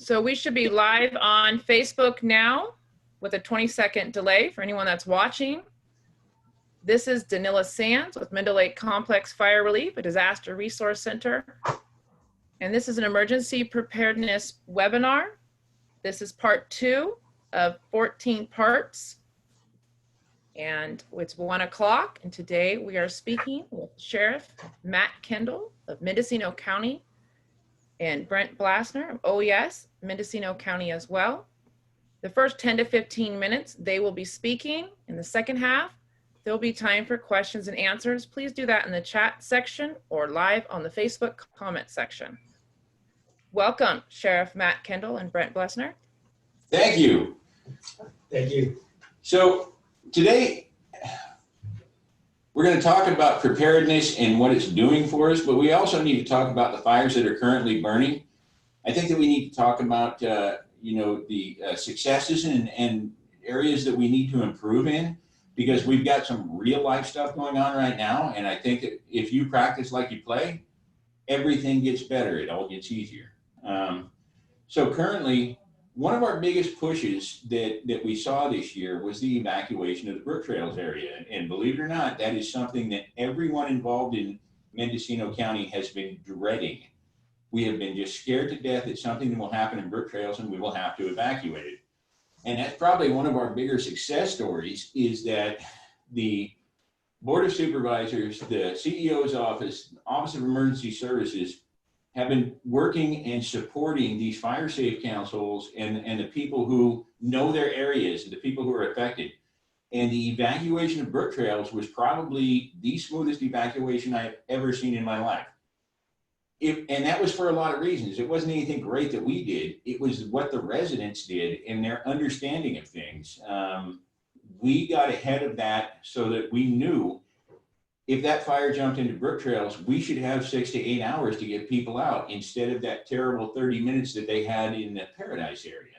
So we should be live on Facebook now with a 20-second delay for anyone that's watching. This is Danila Sands with MendoLake Complex Fire Relief, a disaster resource center. And this is an emergency preparedness webinar. This is part 2 of 14 parts. And it's 1 o'clock. And today we are speaking with Sheriff Matt Kendall of Mendocino County and Brent Blaser of OES, Mendocino County as well. The first 10 to 15 minutes, they will be speaking. In the second half, there'll be time for questions and answers. Please do that in the chat section or live on the Facebook comment section. Welcome, Sheriff Matt Kendall and Brent Blaser. Thank you. Thank you. So today, we're going to talk about preparedness and what it's doing for us, but we also need to talk about the fires that are currently burning. I think that we need to talk about, the successes and areas that we need to improve in, because we've got some real life stuff going on right now. And I think that if you practice like you play, everything gets better. It all gets easier. So currently, one of our biggest pushes that we saw this year was the evacuation of the Brook Trails area. And believe it or not, that is something that everyone involved in Mendocino County has been dreading. We have been just scared to death that something will happen in Brook Trails and we will have to evacuate it. And that's probably one of our bigger success stories, is that the Board of Supervisors, the CEO's office, Office of Emergency Services, have been working and supporting these fire safe councils and the people who know their areas and the people who are affected. And the evacuation of Brook Trails was probably the smoothest evacuation I've ever seen in my life. And that was for a lot of reasons. It wasn't anything great that we did. It was what the residents did and their understanding of things. We got ahead of that so that we knew if that fire jumped into Brook Trails, we should have 6 to 8 hours to get people out instead of that terrible 30 minutes that they had in the Paradise area.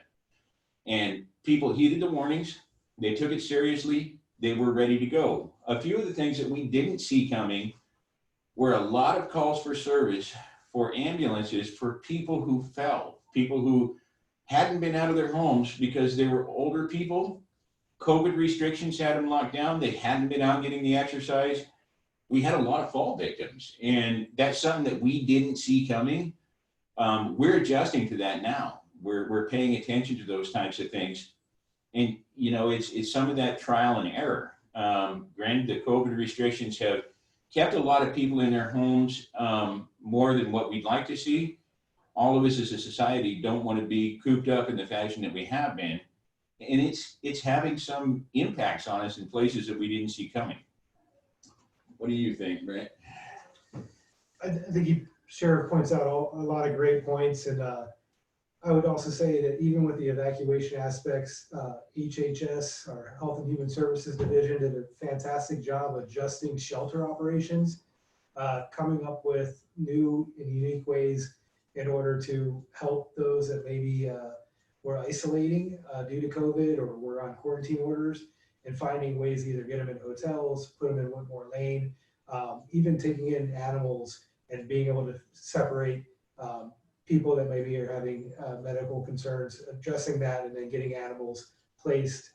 And people heeded the warnings. They took it seriously. They were ready to go. A few of the things that we didn't see coming were a lot of calls for service for ambulances for people who fell, people who hadn't been out of their homes because they were older people. COVID restrictions had them locked down. They hadn't been out getting the exercise. We had a lot of fall victims, and that's something that we didn't see coming. We're adjusting to that now. We're paying attention to those types of things. And, it's some of that trial and error. Granted, the COVID restrictions have kept a lot of people in their homes more than what we'd like to see. All of us as a society don't want to be cooped up in the fashion that we have been. And it's having some impacts on us in places that we didn't see coming. What do you think, Brent? I think Sheriff points out a lot of great points. And I would also say that even with the evacuation aspects, HHS, our Health and Human Services Division, did a fantastic job adjusting shelter operations, coming up with new and unique ways in order to help those that maybe were isolating due to COVID or were on quarantine orders, and finding ways to either get them in hotels, put them in Whitmore Lane, even taking in animals and being able to separate people that maybe are having medical concerns, addressing that, and then getting animals placed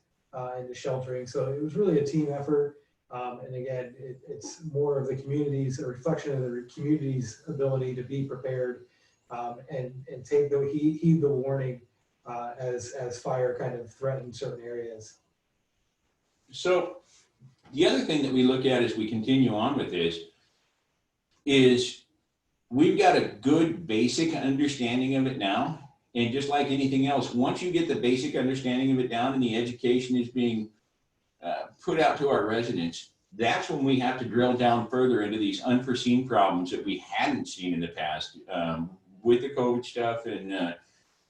into sheltering. So it was really a team effort. And again, it's more of the community's, a reflection of the community's ability to be prepared and take heed the warning as fire kind of threatened certain areas. So the other thing that we look at as we continue on with this is we've got a good basic understanding of it now. And just like anything else, once you get the basic understanding of it down and the education is being put out to our residents, that's when we have to drill down further into these unforeseen problems that we hadn't seen in the past with the COVID stuff and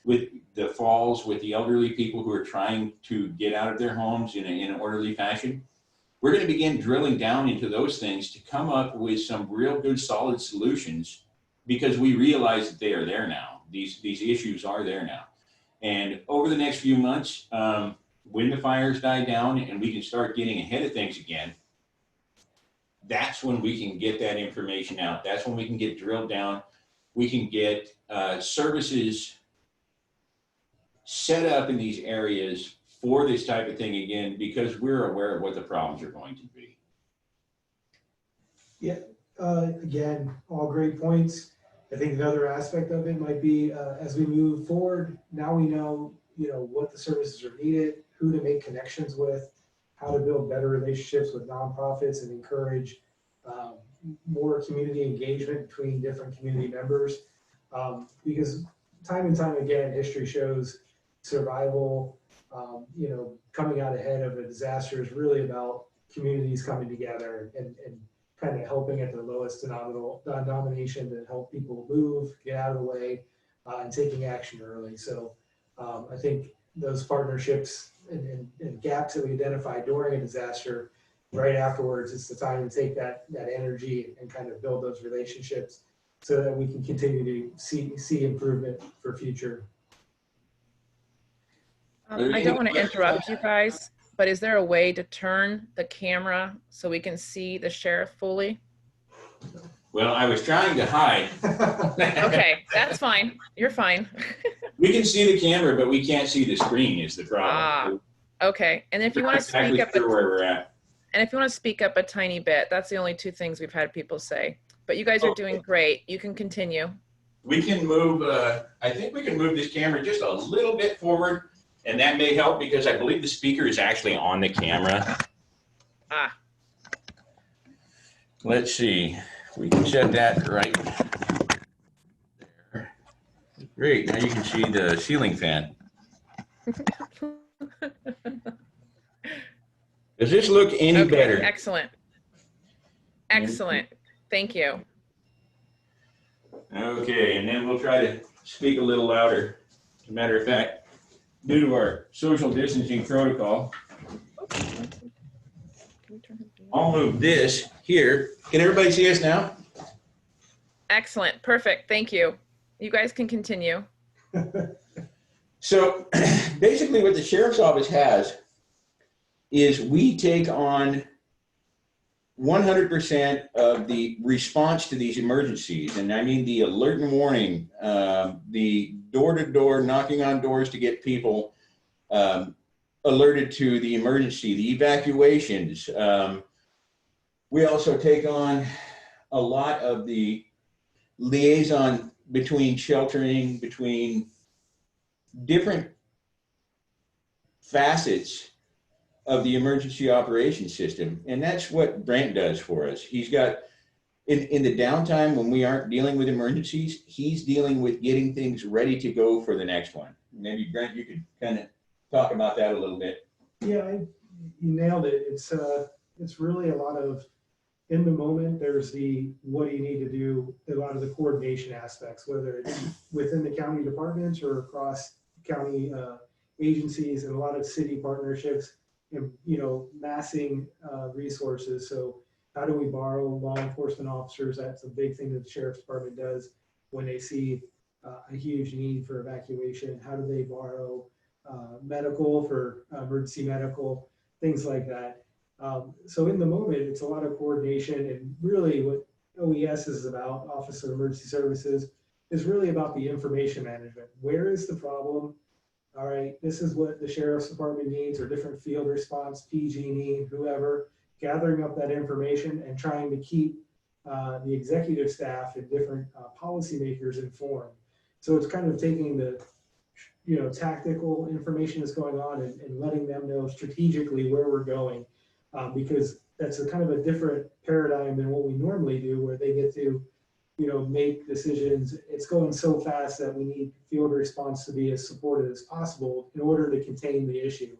with the falls, with the elderly people who are trying to get out of their homes in an orderly fashion. We're going to begin drilling down into those things to come up with some real good solid solutions, because we realize that they are there now. These issues are there now. And over the next few months, when the fires die down and we can start getting ahead of things again, that's when we can get that information out. That's when we can get drilled down. We can get services set up in these areas for this type of thing again, because we're aware of what the problems are going to be. Yeah, again, all great points. I think another aspect of it might be as we move forward, now we know, what the services are needed, who to make connections with, how to build better relationships with nonprofits and encourage more community engagement between different community members. Because time and time again, history shows survival, coming out ahead of a disaster is really about communities coming together and kind of helping at the lowest denomination to help people move, get out of the way, and taking action early. So I think those partnerships and gaps that we identify during a disaster, right afterwards, it's the time to take that energy and kind of build those relationships so that we can continue to see improvement for future. I don't want to interrupt you guys, but is there a way to turn the camera so we can see the sheriff fully? Well, I was trying to hide. Okay, that's fine. You're fine. We can see the camera, but we can't see the screen is the problem. Okay. And if you want to speak up, where we're at. And if you want to speak up a tiny bit, that's the only two things we've had people say. But you guys are doing great. You can continue. We can move, I think we can move this camera just a little bit forward, and that may help because I believe the speaker is actually on the camera. Let's see. We can set that right there. Great. Now you can see the ceiling fan. Does this look any better? Excellent. Excellent. Thank you. Okay, and then we'll try to speak a little louder. As a matter of fact, due to our social distancing protocol, I'll move this here. Can everybody see us now? Excellent. Perfect. Thank you. You guys can continue. So basically what the sheriff's office has is we take on 100% of the response to these emergencies. And I mean the alert and warning, the door-to-door knocking on doors to get people alerted to the emergency, the evacuations. We also take on a lot of the liaison between sheltering, between different facets of the emergency operations system. And that's what Brent does for us. He's got, in the downtime when we aren't dealing with emergencies, he's dealing with getting things ready to go for the next one. Maybe Brent, you could kind of talk about that a little bit. Yeah, you nailed it. It's really a lot of, in the moment, there's the, what do you need to do, a lot of the coordination aspects, whether it's within the county departments or across county agencies and a lot of city partnerships, and, massing resources. So how do we borrow law enforcement officers? That's a big thing that the sheriff's department does when they see a huge need for evacuation. How do they borrow medical for emergency medical, things like that. So in the moment, it's a lot of coordination, and really what OES is about, Office of Emergency Services, is really about the information management. Where is the problem? All right, this is what the sheriff's department needs, or different field response, PG&E, whoever, gathering up that information and trying to keep the executive staff and different policymakers informed. So it's kind of taking the tactical information that's going on and letting them know strategically where we're going, because that's a kind of a different paradigm than what we normally do, where they get to make decisions. It's going so fast that we need field response to be as supportive as possible in order to contain the issue.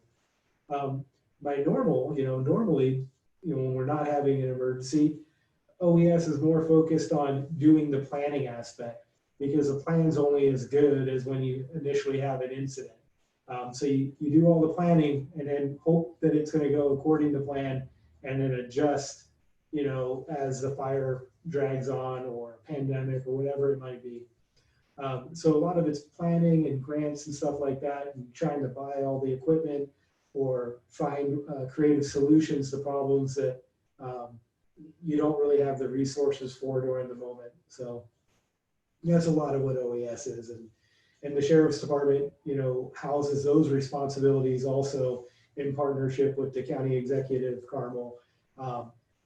By normally, when we're not having an emergency, OES is more focused on doing the planning aspect, because the plan's only as good as when you initially have an incident. So you do all the planning and then hope that it's going to go according to plan, and then adjust, as the fire drags on, or pandemic, or whatever it might be. So a lot of it's planning and grants and stuff like that, and trying to buy all the equipment or find creative solutions to problems that you don't really have the resources for during the moment. So that's a lot of what OES is. And And the sheriff's department, you know, houses those responsibilities also in partnership with the county executive, Carmel,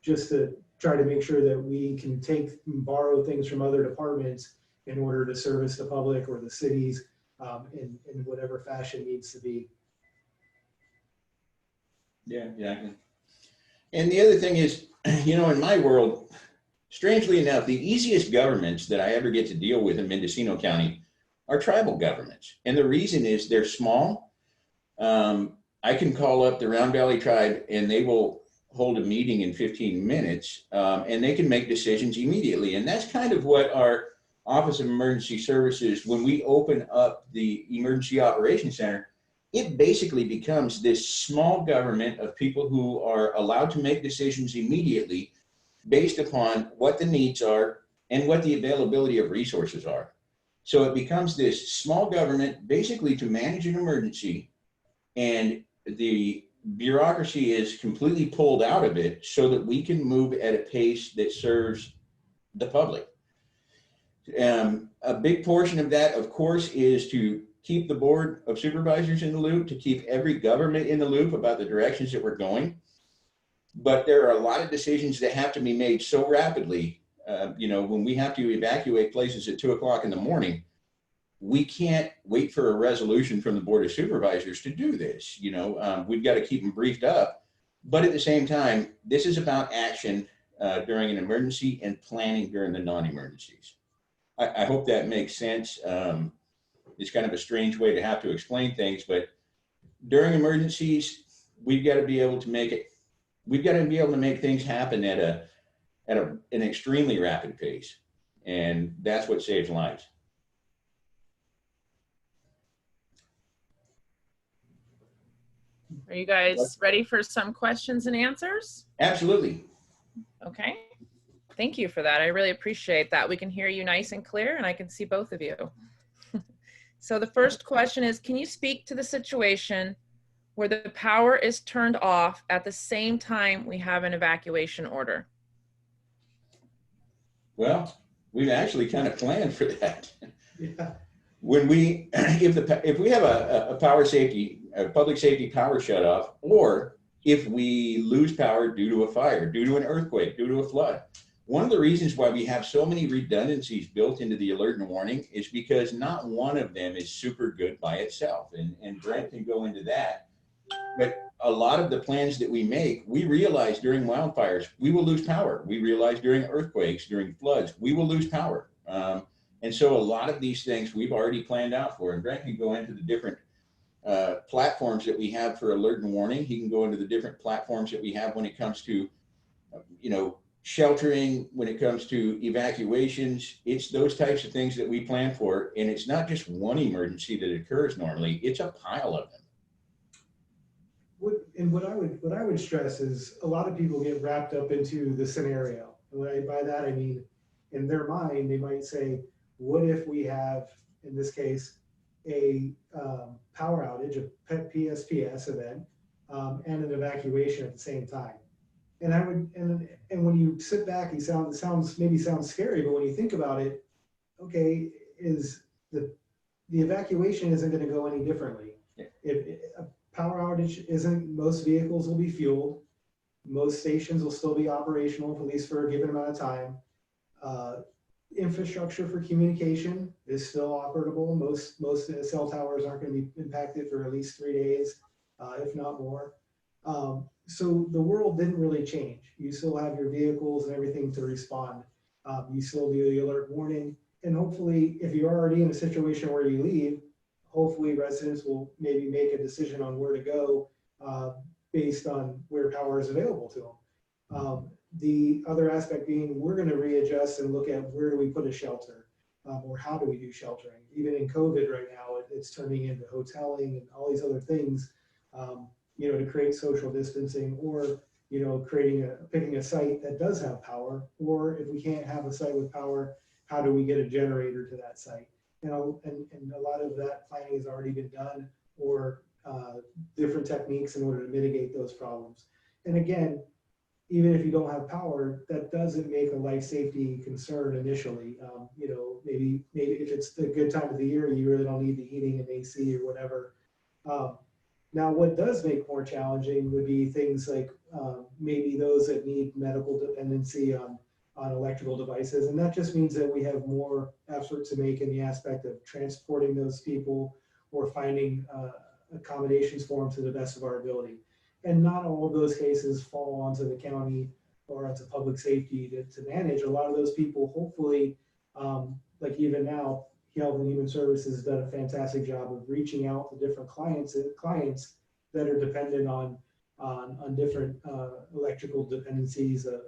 just to try to make sure that we can take and borrow things from other departments in order to service the public or the cities in whatever fashion needs to be. Yeah, exactly. And the other thing is, you know, in my world, strangely enough, the easiest governments that I ever get to deal with in Mendocino County are tribal governments. And the reason is they're small. I can call up the Round Valley tribe and they will hold a meeting in 15 minutes and they can make decisions immediately. And that's kind of what our Office of Emergency Services, when we open up the Emergency Operations Center, it basically becomes this small government of people who are allowed to make decisions immediately based upon what the needs are and what the availability of resources are. So it becomes this small government basically to manage an emergency, and the bureaucracy is completely pulled out of it so that we can move at a pace that serves the public. A big portion of that, of course, is to keep the Board of Supervisors in the loop, to keep every government in the loop about the directions that we're going. But there are a lot of decisions that have to be made so rapidly. You know, when we have to evacuate places at 2 o'clock in the morning, we can't wait for a resolution from the Board of Supervisors to do this. You know, we've got to keep them briefed up. But at the same time, this is about action during an emergency and planning during the non-emergencies. I hope that makes sense. It's kind of a strange way to have to explain things, but during emergencies, we've got to be able to make it. We've got to be able to make things happen at an extremely rapid pace, and that's what saves lives. Are you guys ready for some questions and answers? Absolutely. Okay. Thank you for that. I really appreciate that. We can hear you nice and clear, and I can see both of you. So the first question is, can you speak to the situation where the power is turned off at the same time we have an evacuation order? Well, we've actually kind of planned for that. Yeah. When we, if we have a public safety power shutoff, or if we lose power due to a fire, due to an earthquake, due to a flood, one of the reasons why we have so many redundancies built into the alert and warning is because not one of them is super good by itself. And Brent can go into that. But a lot of the plans that we make, we realize during wildfires, we will lose power. We realize during earthquakes, during floods, we will lose power. And so a lot of these things we've already planned out for. And Brent can go into the different platforms that we have for alert and warning. He can go into the different platforms that we have when it comes to, you know, sheltering, when it comes to evacuations. It's those types of things that we plan for. And it's not just one emergency that occurs normally, it's a pile of them. What I would stress is a lot of people get wrapped up into the scenario. And by that, I mean, in their mind, they might say, what if we have, in this case, a power outage, a PSPS event, and an evacuation at the same time? And I would, and when you sit back, it sounds maybe scary, but when you think about it, okay, is the evacuation isn't going to go any differently. Yeah. If a power outage isn't, most vehicles will be fueled, most stations will still be operational, at least for a given amount of time. Infrastructure for communication is still operable. Most cell towers aren't going to be impacted for at least 3 days, if not more. So the world didn't really change. You still have your vehicles and everything to respond. You still do the alert warning. And hopefully, if you're already in a situation where you leave, hopefully residents will maybe make a decision on where to go based on where power is available to them. The other aspect being, we're going to readjust and look at where do we put a shelter, or how do we do sheltering. Even in COVID right now, it's turning into hoteling and all these other things, you know, to create social distancing, or, you know, picking a site that does have power, or if we can't have a site with power, how do we get a generator to that site? You know, and a lot of that planning has already been done, or different techniques in order to mitigate those problems. And again, even if you don't have power, that doesn't make a life safety concern initially. You know, maybe if it's a good time of the year, you really don't need the heating and AC or whatever. Now, what does make more challenging would be things like maybe those that need medical dependency on electrical devices. And that just means that we have more effort to make in the aspect of transporting those people or finding accommodations for them to the best of our ability. And not all of those cases fall onto the county or onto public safety to manage. A lot of those people, hopefully, like even now, Health and Human Services has done a fantastic job of reaching out to different clients that are dependent on different electrical dependencies of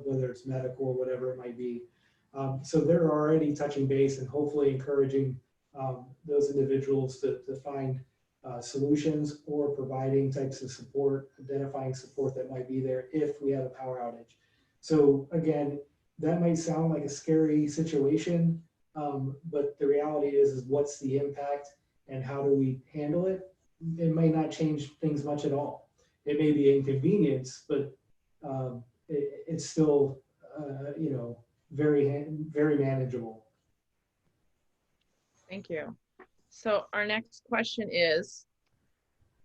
whether it's medical or whatever it might be. So they're already touching base and hopefully encouraging those individuals to find solutions or providing types of support, identifying support that might be there if we have a power outage. So again, that might sound like a scary situation, but the reality is what's the impact and how do we handle it? It may not change things much at all. It may be inconvenience, but it's still, you know, very manageable. Thank you. So our next question is,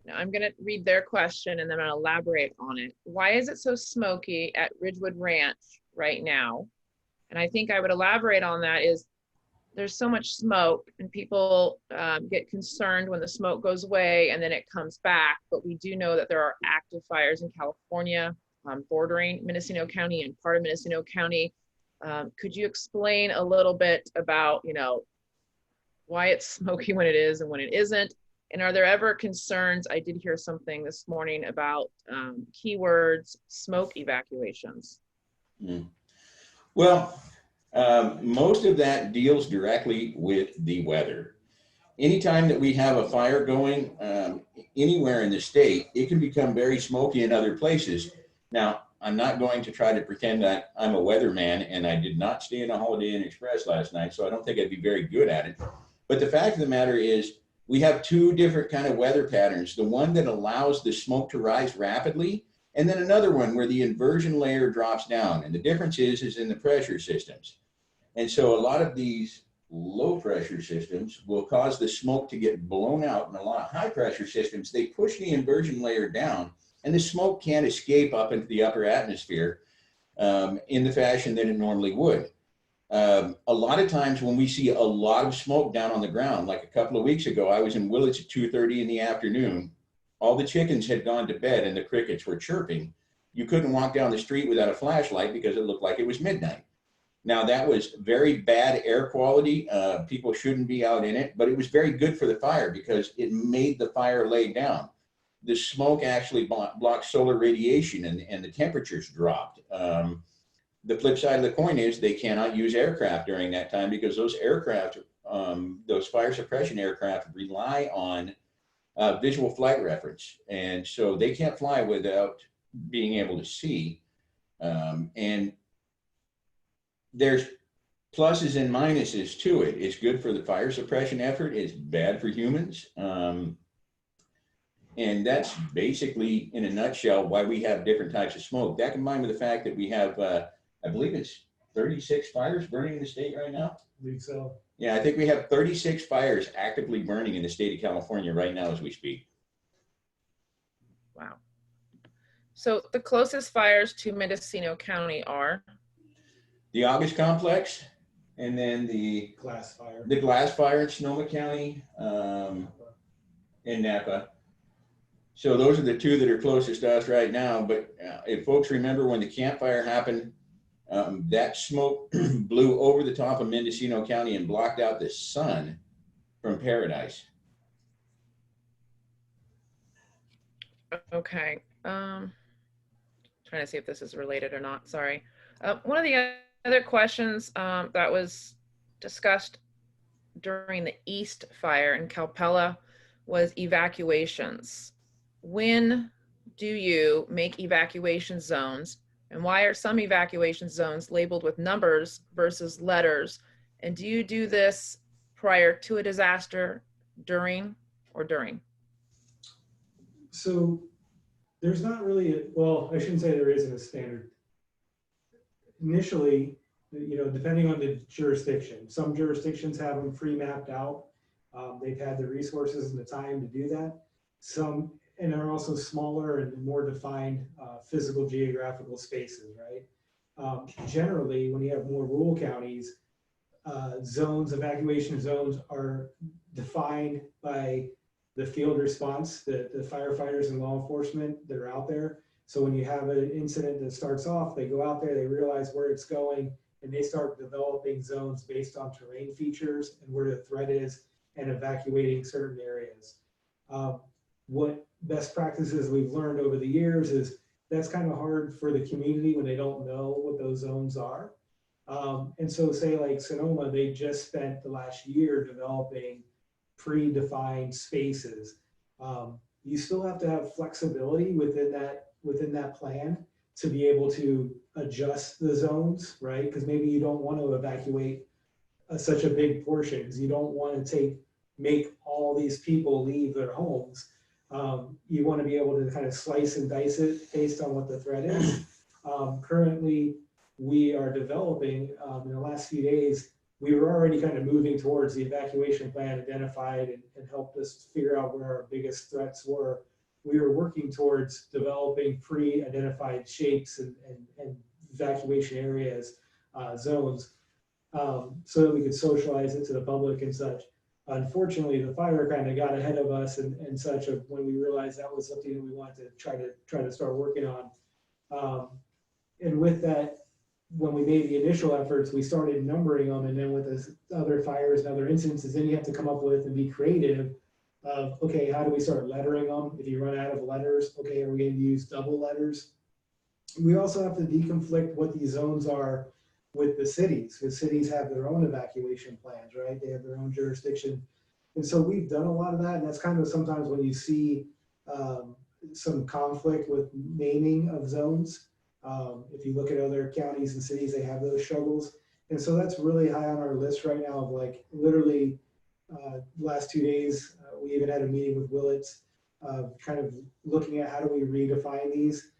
now I'm going to read their question and then I'm going to elaborate on it. Why is it so smoky at Ridgewood Ranch right now? And I think I would elaborate on that is there's so much smoke and people get concerned when the smoke goes away and then it comes back. But we do know that there are active fires in California bordering Mendocino County and part of Mendocino County. Could you explain a little bit about, you know, why it's smoky when it is and when it isn't? And are there ever concerns? I did hear something this morning about keywords, smoke evacuations. Well, most of that deals directly with the weather. Anytime that we have a fire going anywhere in the state, it can become very smoky in other places. Now, I'm not going to try to pretend that I'm a weatherman, and I did not stay in a Holiday Inn Express last night, so I don't think I'd be very good at it. But the fact of the matter is, we have two different kind of weather patterns. The one that allows the smoke to rise rapidly, and then another one where the inversion layer drops down. And the difference is in the pressure systems. And so a lot of these low pressure systems will cause the smoke to get blown out, and a lot of high pressure systems, they push the inversion layer down and the smoke can't escape up into the upper atmosphere in the fashion that it normally would. A lot of times when we see a lot of smoke down on the ground, like a couple of weeks ago, I was in Willits at 2:30 in the afternoon. All the chickens had gone to bed and the crickets were chirping. You couldn't walk down the street without a flashlight because it looked like it was midnight. Now that was very bad air quality. People shouldn't be out in it, but it was very good for the fire because it made the fire lay down. The smoke actually blocked solar radiation and the temperatures dropped. The flip side of the coin is they cannot use aircraft during that time because those aircraft, those fire suppression aircraft rely on visual flight reference. And so they can't fly without being able to see. And there's pluses and minuses to it. It's good for the fire suppression effort. It's bad for humans. And that's basically, in a nutshell, why we have different types of smoke. That combined with the fact that we have, I believe it's 36 fires burning in the state right now. I believe so. Yeah, I think we have 36 fires actively burning in the state of California right now as we speak. Wow. So the closest fires to Mendocino County are? The August Complex, and then the Glass fire. The glass fire in Sonoma County, and Napa. So those are the two that are closest to us right now. But if folks remember when the campfire happened, that smoke blew over the top of Mendocino County and blocked out the sun from Paradise. Okay. Trying to see if this is related or not. Sorry. One of the other questions that was discussed during the East fire in Calpella was evacuations. When do you make evacuation zones, and why are some evacuation zones labeled with numbers versus letters? And do you do this prior to a disaster, during, or during? So there's not really, well, I shouldn't say there isn't a standard initially, depending on the jurisdiction, some jurisdictions have them pre-mapped out. They've had the resources and the time to do that. Some, and are also smaller and more defined physical geographical spaces, right? Generally, when you have more rural counties, zones, evacuation zones are defined by the field response, the firefighters and law enforcement that are out there. So when you have an incident that starts off, they go out there, they realize where it's going, and they start developing zones based on terrain features and where the threat is and evacuating certain areas. What best practices we've learned over the years is that's kind of hard for the community when they don't know what those zones are. And so say like Sonoma, they just spent the last year developing predefined spaces. You still have to have flexibility within that plan to be able to adjust the zones, right? Because maybe you don't want to evacuate such a big portion because you don't want to make all these people leave their homes. You want to be able to kind of slice and dice it based on what the threat is. Currently, we are developing, in the last few days, we were already kind of moving towards the evacuation plan identified and helped us figure out where our biggest threats were. We were working towards developing pre-identified shapes and evacuation areas, zones, so that we could socialize it to the public and such. Unfortunately, the fire kind of got ahead of us and such of when we realized that was something that we wanted to try to start working on. And with that, when we made the initial efforts, we started numbering them, and then with this other fires and other incidences, then you have to come up with and be creative of, okay, how do we start lettering them? If you run out of letters, okay, are we going to use double letters? We also have to deconflict what these zones are with the cities, because cities have their own evacuation plans, right? They have their own jurisdiction. And so we've done a lot of that, and that's kind of sometimes when you see some conflict with naming of zones. If you look at other counties and cities, they have those struggles. And so that's really high on our list right now of like literally last 2 days, we even had a meeting with Willits, kind of looking at how do we redefine these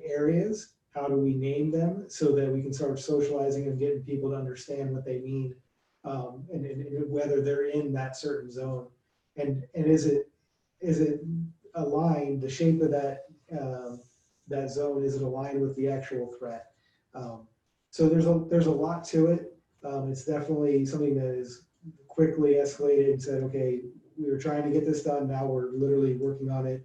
areas, how do we name them so that we can start socializing and getting people to understand what they mean, and whether they're in that certain zone. And is it aligned, the shape of that that zone, is it aligned with the actual threat? So there's a lot to it. It's definitely something that is quickly escalated and said, okay, we were trying to get this done. Now we're literally working on it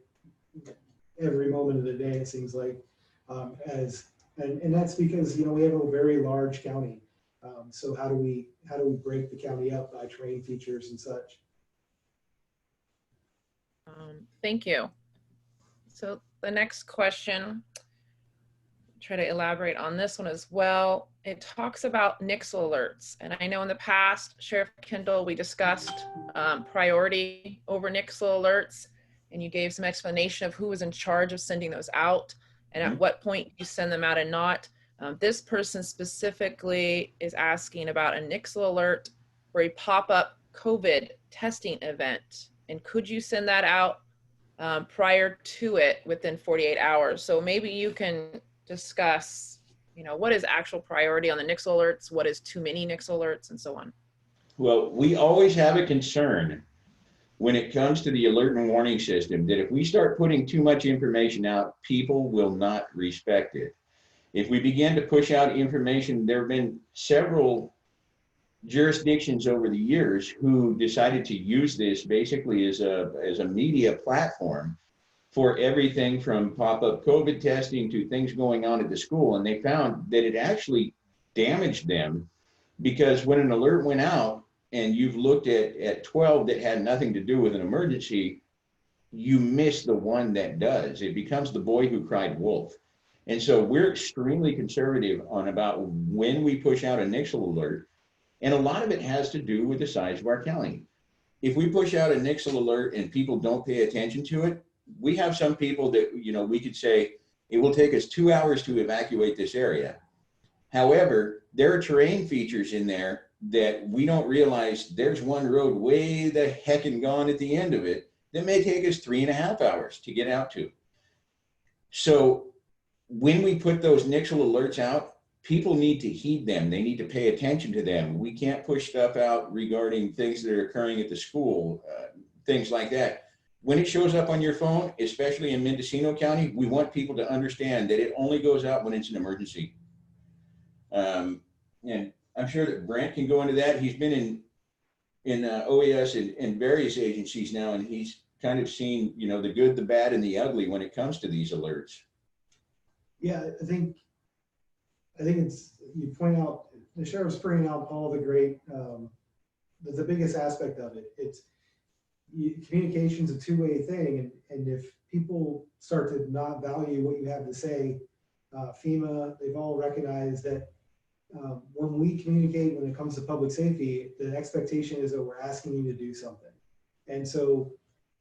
every moment of the day, it seems like. And that's because, we have a very large county. So how do we break the county up by terrain features and such? Thank you. So the next question, try to elaborate on this one as well. It talks about Nixle Alerts. And I know in the past, Sheriff Kendall, we discussed priority over Nixle Alerts, and you gave some explanation of who was in charge of sending those out and at what point you send them out and not. This person specifically is asking about a Nixle Alert for a pop-up COVID testing event. And could you send that out prior to it within 48 hours? So maybe you can discuss, what is actual priority on the Nixle Alerts, what is too many Nixle Alerts, and so on. Well, we always have a concern when it comes to the alert and warning system that if we start putting too much information out, people will not respect it. If we begin to push out information, there have been several jurisdictions over the years who decided to use this basically as a media platform for everything from pop-up COVID testing to things going on at the school. And they found that it actually damaged them, because when an alert went out and you've looked at 12 that had nothing to do with an emergency, you miss the one that does. It becomes the boy who cried wolf. And so we're extremely conservative on about when we push out a Nixle alert. And a lot of it has to do with the size of our county. If we push out a Nixle alert and people don't pay attention to it, we have some people that, we could say, it will take us 2 hours to evacuate this area. However, there are terrain features in there that we don't realize there's one road way the heck and gone at the end of it that may take us 3.5 hours to get out to. So when we put those Nixle alerts out, people need to heed them. They need to pay attention to them. We can't push stuff out regarding things that are occurring at the school, things like that. When it shows up on your phone, especially in Mendocino County, we want people to understand that it only goes out when it's an emergency. And I'm sure that Brent can go into that. He's been in OAS and various agencies now, and he's kind of seen, you know, the good, the bad, and the ugly when it comes to these alerts. Yeah, I think it's, you point out, the sheriff's bringing out all the great, the biggest aspect of it. It's, communication's a two-way thing, and if people start to not value what you have to say, FEMA, they've all recognized that when we communicate, when it comes to public safety, the expectation is that we're asking you to do something. And so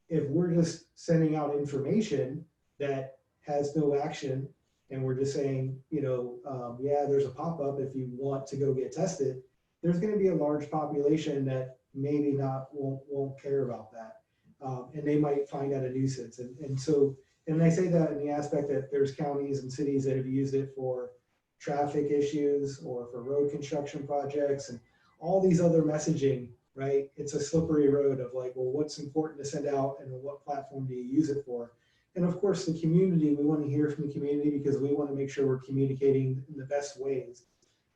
if we're just sending out information that has no action, and we're just saying, you know, yeah, there's a pop-up if you want to go get tested, there's going to be a large population that maybe won't care about that. And they might find that a nuisance. And I say that in the aspect that there's counties and cities that have used it for traffic issues or for road construction projects and all these other messaging, right? It's a slippery road of like, well, what's important to send out and what platform do you use it for? And of course, the community, we want to hear from the community because we want to make sure we're communicating in the best ways.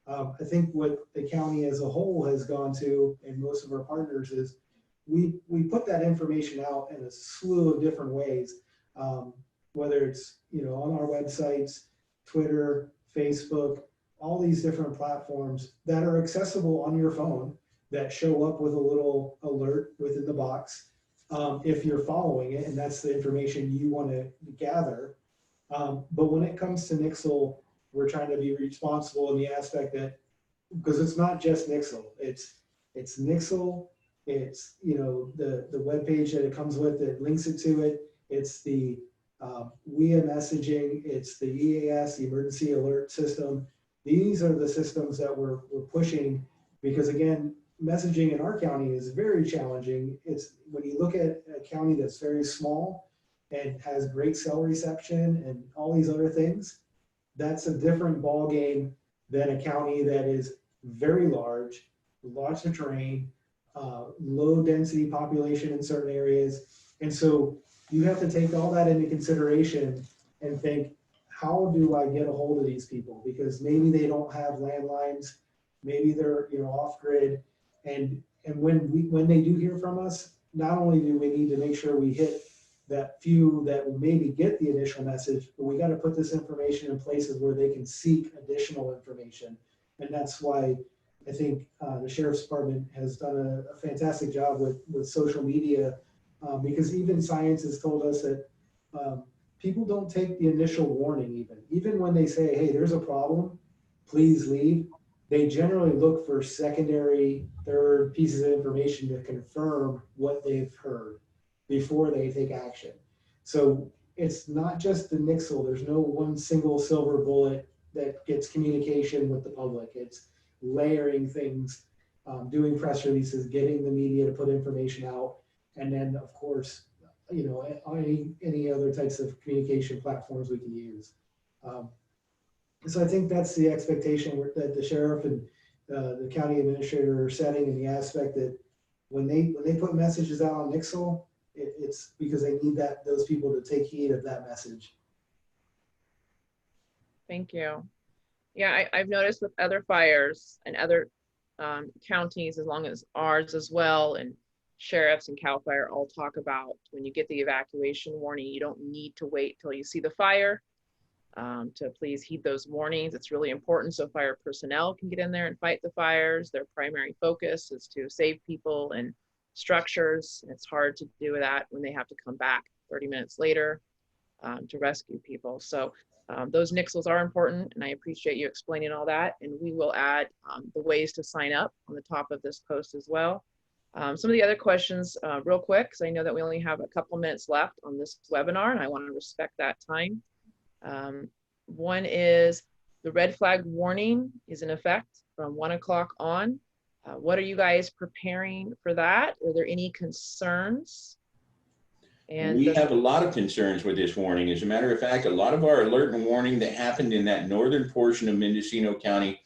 I think what the county as a whole has gone to, and most of our partners, is we put that information out in a slew of different ways, whether it's, you know, on our websites, Twitter, Facebook, all these different platforms that are accessible on your phone that show up with a little alert within the box. If you're following it, and that's the information you want to gather. But when it comes to Nixle, we're trying to be responsible in the aspect that, because it's not just Nixle, it's Nixle, it's, you know, the web page that it comes with that links it to it, it's the WIA messaging, it's the EAS, the emergency alert system. These are the systems that we're pushing because, again, messaging in our county is very challenging. It's when you look at a county that's very small and has great cell reception and all these other things, that's a different ball game than a county that is very large, lots of terrain, low density population in certain areas. And so you have to take all that into consideration and think, how do I get a hold of these people? Because maybe they don't have landlines, maybe they're, you know, off grid. And when they do hear from us, not only do we need to make sure we hit that few that will maybe get the initial message, but we got to put this information in places where they can seek additional information. And that's why I think the Sheriff's Department has done a fantastic job with social media, because even science has told us that people don't take the initial warning even when they say, hey, there's a problem, please leave. They generally look for secondary, third pieces of information to confirm what they've heard before they take action. So it's not just the Nixle. There's no one single silver bullet that gets communication with the public. It's layering things, doing press releases, getting the media to put information out, and then of course, you know, any other types of communication platforms we can use. So I think that's the expectation that the sheriff and the county administrator are setting in the aspect that when they put messages out on Nixle, it's because they need those people to take heed of that message. Thank you. Yeah, I've noticed with other fires and other counties, as long as ours as well, and sheriffs and CAL FIRE all talk about when you get the evacuation warning, you don't need to wait till you see the fire to please heed those warnings. It's really important so fire personnel can get in there and fight the fires. Their primary focus is to save people and structures. It's hard to do that when they have to come back 30 minutes later to rescue people. So those Nixles are important, and I appreciate you explaining all that. And we will add the ways to sign up on the top of this post as well. Some of the other questions real quick, because I know that we only have a couple minutes left on this webinar, and I want to respect that time. One is the red flag warning is in effect from 1 o'clock on. What are you guys preparing for that? Are there any concerns? And we have a lot of concerns with this warning. As a matter of fact, a lot of our alert and warning that happened in that northern portion of Mendocino County,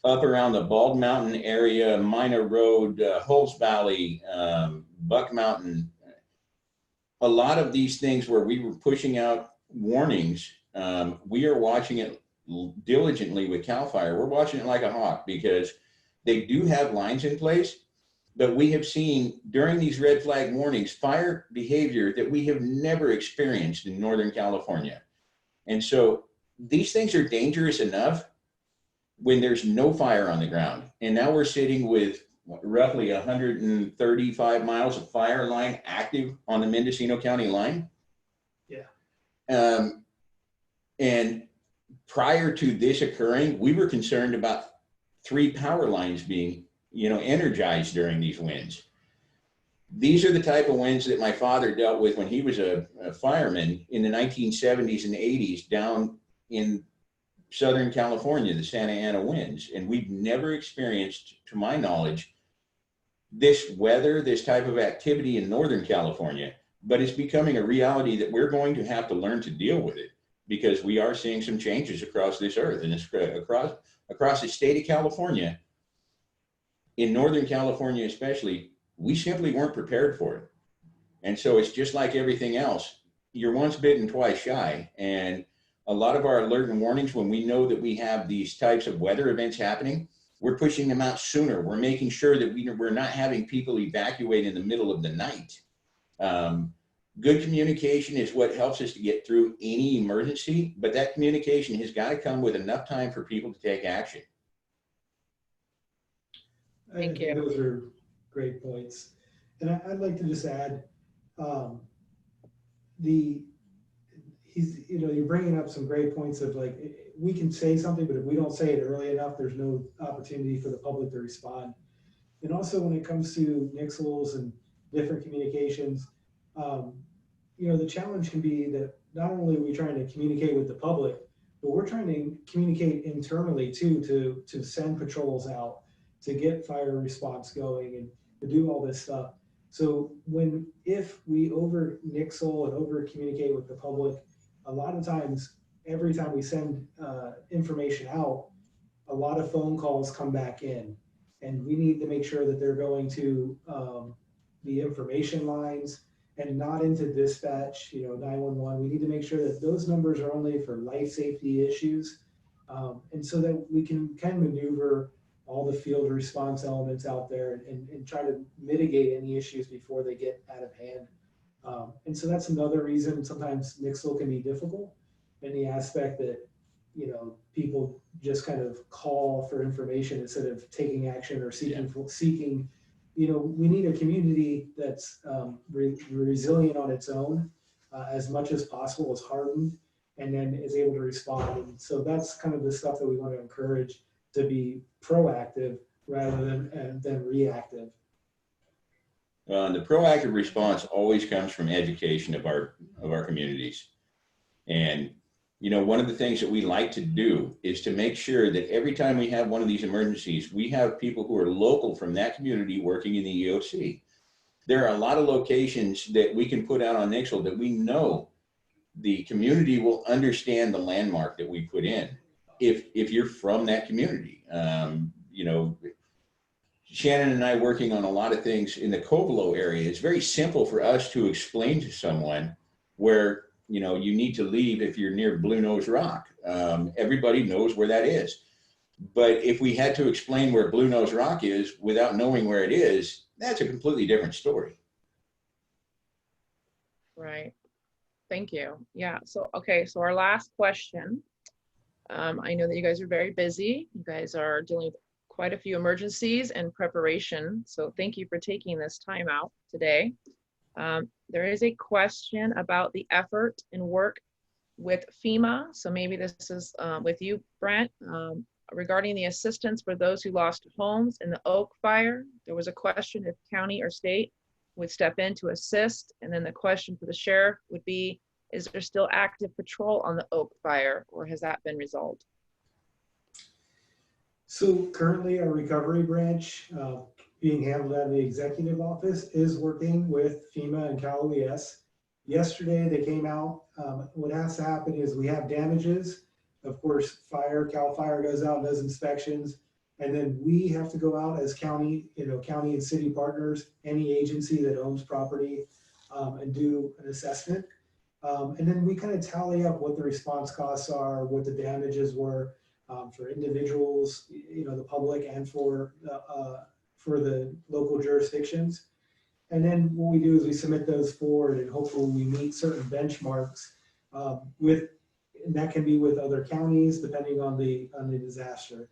up around the Bald Mountain area, Mina Road, Hulse Valley, Buck Mountain, a lot of these things where we were pushing out warnings, we are watching it diligently with CAL FIRE. We're watching it like a hawk because they do have lines in place, but we have seen during these red flag warnings, fire behavior that we have never experienced in Northern California. And so these things are dangerous enough when there's no fire on the ground. And now we're sitting with roughly 135 miles of fire line active on the Mendocino County line. Yeah. And prior to this occurring, we were concerned about 3 power lines being, energized during these winds. These are the type of winds that my father dealt with when he was a fireman in the 1970s and 80s down in Southern California, the Santa Ana winds. And we've never experienced, to my knowledge, this weather, this type of activity in Northern California, but it's becoming a reality that we're going to have to learn to deal with it because we are seeing some changes across this earth and across the state of California. In Northern California especially, we simply weren't prepared for it. And so it's just like everything else. You're once bitten, twice shy. And a lot of our alert and warnings, when we know that we have these types of weather events happening, we're pushing them out sooner. We're making sure that we're not having people evacuate in the middle of the night. Good communication is what helps us to get through any emergency, but that communication has got to come with enough time for people to take action. Thank you. Those are great points. And I'd like to just add, you're bringing up some great points of like, we can say something, but if we don't say it early enough, there's no opportunity for the public to respond. And also when it comes to Nixles and different communications, the challenge can be that not only are we trying to communicate with the public, but we're trying to communicate internally too, to send patrols out, to get fire response going and to do all this stuff. So if we over Nixle and over communicate with the public, a lot of times, every time we send information out, a lot of phone calls come back in, and we need to make sure that they're going to the information lines and not into dispatch, 911. We need to make sure that those numbers are only for life safety issues, and so that we can maneuver all the field response elements out there and try to mitigate any issues before they get out of hand. And so that's another reason sometimes Nixle can be difficult in the aspect that, people just kind of call for information instead of taking action or seeking, we need a community that's resilient on its own, as much as possible, is hardened, and then is able to respond. And so that's kind of the stuff that we want to encourage, to be proactive rather than reactive. The proactive response always comes from education of our communities. And, one of the things that we like to do is to make sure that every time we have one of these emergencies, we have people who are local from that community working in the EOC. There are a lot of locations that we can put out on Nixle that we know the community will understand the landmark that we put in if you're from that community. Shannon and I working on a lot of things in the Covelo area, it's very simple for us to explain to someone where, you need to leave if you're near Blue Nose Rock. Everybody knows where that is. But if we had to explain where Blue Nose Rock is without knowing where it is, that's a completely different story. Right. Thank you. Yeah. So our last question. I know that you guys are very busy. You guys are dealing with quite a few emergencies and preparation. So thank you for taking this time out today. There is a question about the effort and work with FEMA. So maybe this is with you, Brent, regarding the assistance for those who lost homes in the Oak Fire. There was a question if county or state would step in to assist. And then the question for the sheriff would be, is there still active patrol on the Oak Fire, or has that been resolved? So currently our recovery branch, being handled out of the executive office, is working with FEMA and Cal OES. Yesterday, they came out. What has to happen is we have damages. Of course, CAL FIRE goes out and does inspections. And then we have to go out as county, county and city partners, any agency that owns property, and do an assessment. And then we kind of tally up what the response costs are, what the damages were for individuals, the public, and for the local jurisdictions. And then what we do is we submit those forward, and hopefully we meet certain benchmarks and that can be with other counties depending on the disaster.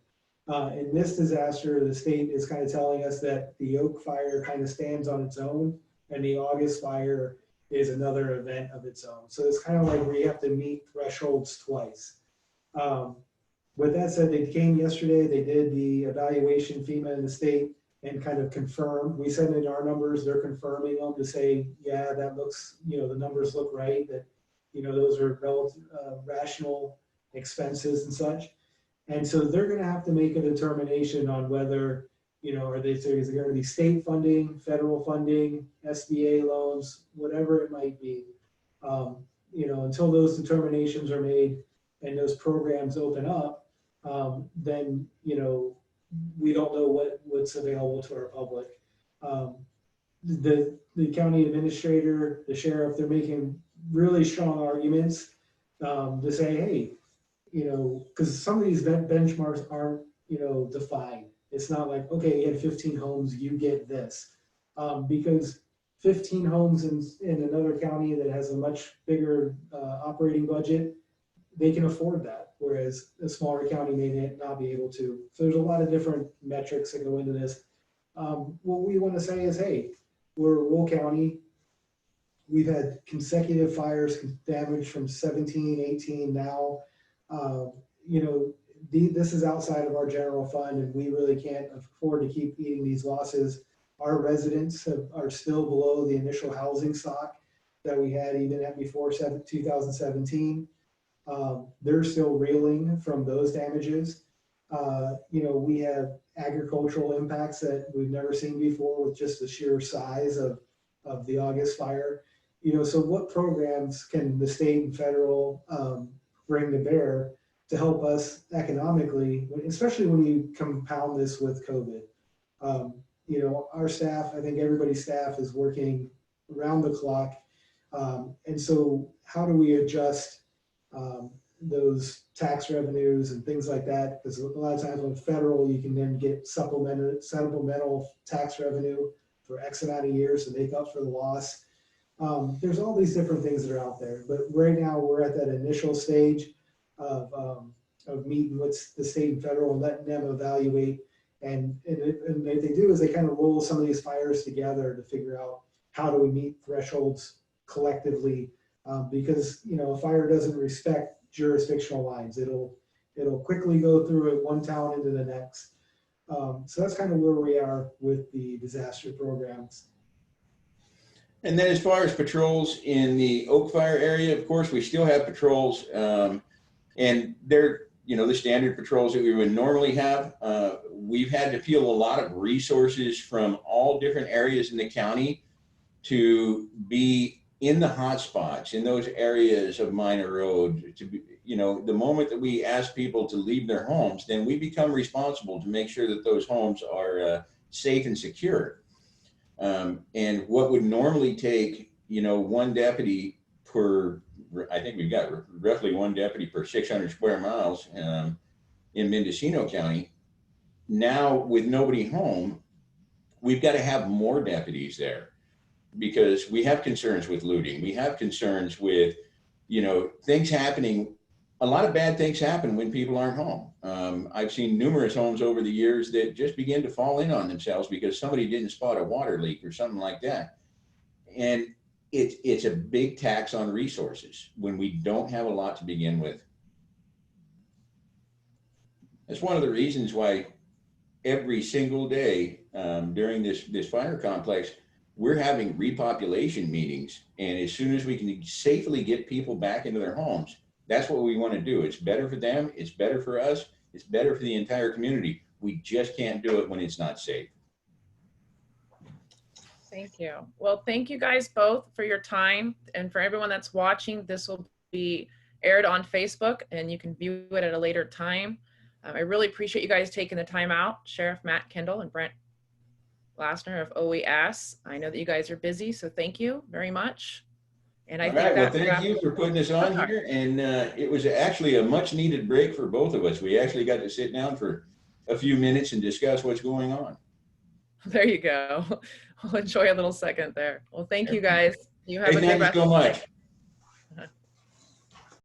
In this disaster, the state is kind of telling us that the Oak fire kind of stands on its own, and the August fire is another event of its own. So it's kind of like we have to meet thresholds twice. With that said, they came yesterday, they did the evaluation, FEMA and the state, and kind of confirmed. We sent in our numbers, they're confirming them to say, yeah, that looks, the numbers look right, that, those are relative, rational expenses and such. And so they're going to have to make a determination on whether, is it going to be state funding, federal funding, SBA loans, whatever it might be. Until those determinations are made and those programs open up, then, we don't know what's available to our public. The county administrator, the sheriff, they're making really strong arguments to say, hey, because some of these benchmarks aren't, defined. It's not like, okay, you had 15 homes, you get this. Because 15 homes in another county that has a much bigger operating budget, they can afford that, whereas a smaller county may not be able to. So there's a lot of different metrics that go into this. What we want to say is, hey, we're a rural county. We've had consecutive fires, damage from 17, 18 now. This is outside of our general fund, and we really can't afford to keep eating these losses. Our residents are still below the initial housing stock that we had even before 2017. They're still reeling from those damages. We have agricultural impacts that we've never seen before with just the sheer size of the August fire. So what programs can the state and federal bring to bear to help us economically, especially when you compound this with COVID? Our staff, I think everybody's staff is working around the clock. And so how do we adjust those tax revenues and things like that? Because a lot of times with federal, you can then get supplemental tax revenue for X amount of years to make up for the loss. There's all these different things that are out there, but right now we're at that initial stage of meeting with the state and federal and letting them evaluate. And what they do is they kind of roll some of these fires together to figure out how do we meet thresholds collectively, because a fire doesn't respect jurisdictional lines. It'll quickly go through it one town into the next. So that's kind of where we are with the disaster programs. And then as far as patrols in the Oak Fire area, of course, we still have patrols, and they're, the standard patrols that we would normally have. We've had to peel a lot of resources from all different areas in the county to be in the hot spots, in those areas of Minor Road, to be, the moment that we ask people to leave their homes, then we become responsible to make sure that those homes are safe and secure. And what would normally take, one deputy per, I think we've got roughly one deputy per 600 square miles in Mendocino County. Now, with nobody home, we've got to have more deputies there because we have concerns with looting. We have concerns with, things happening. A lot of bad things happen when people aren't home. I've seen numerous homes over the years that just begin to fall in on themselves because somebody didn't spot a water leak or something like that. And it's a big tax on resources when we don't have a lot to begin with. That's one of the reasons why every single day during this fire complex, we're having repopulation meetings. And as soon as we can safely get people back into their homes, that's what we want to do. It's better for them. It's better for us. It's better for the entire community. We just can't do it when it's not safe. Thank you. Well, thank you guys both for your time. And for everyone that's watching, this will be aired on Facebook and you can view it at a later time. I really appreciate you guys taking the time out. Sheriff Matt Kendall and Brent BLASNER of OES. I know that you guys are busy, so thank you very much. And I All think right, well, that thank you for putting us on here. And it was actually a much needed break for both of us. We actually got to sit down for a few minutes and discuss what's going on. There you go. I'll enjoy a little second there. Well, thank you guys. You have Hey, a good thank you rest so of the much. day.